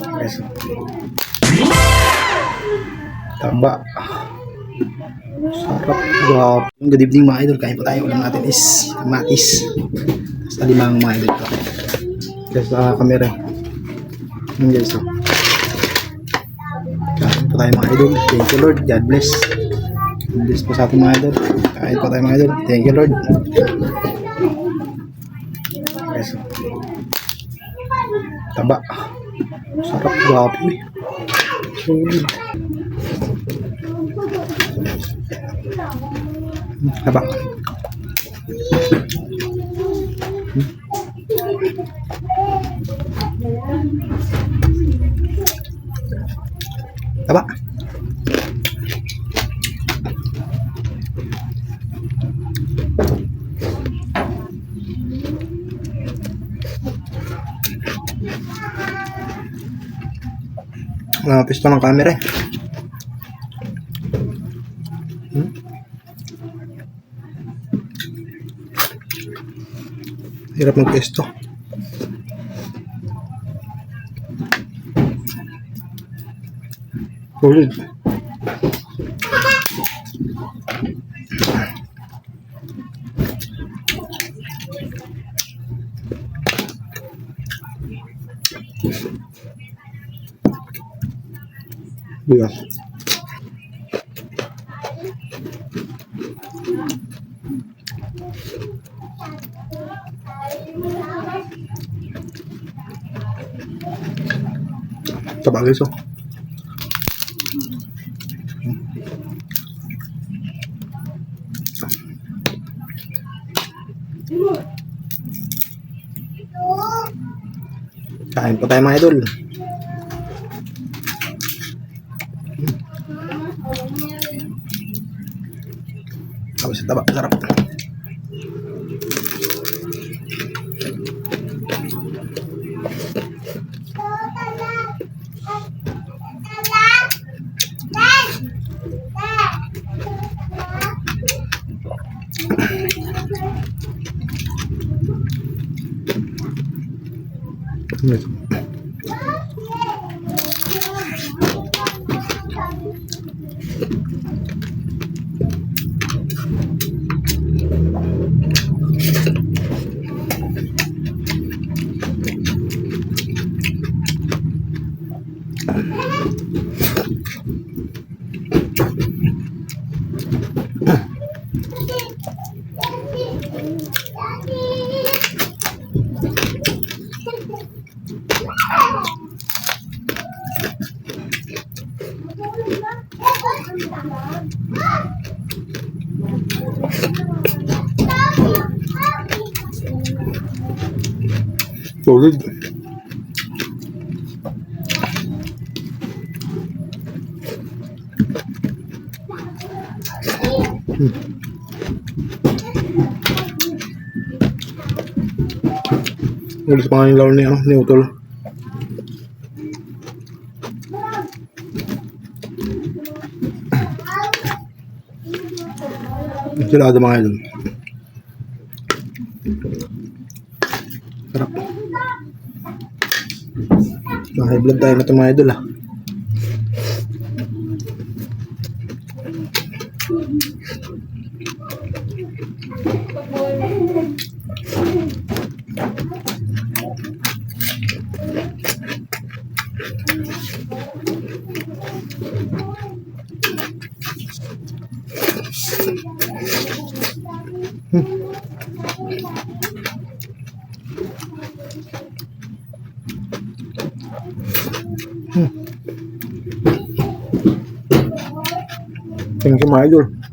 Guys. Taba. Sarap. Wow. Good evening mga idol. Kain po tayo. Ulam natin is kamatis. Sa limang mga idol. Guys, kamera. Yung guys. Kain po tayo mga idol. Thank you Lord. God bless. God bless po sa ating mga idol. Kain po tayo mga idol. Thank you Lord. Guys. Taba. Sarap. Gwapo eh. Solid. Taba. Taba. Pisto ng camera eh. Hirap mag-pisto. Solid. Bigas. Taba guys oh. Kain po tayo mga idol. Tapos taba, sarap. Yes. Solid. Ulit pa nga yung lawal ni Utol. Sila ada mga idol. Sarap. High blood tayo na ito mga idol ah. Thank you mga idol.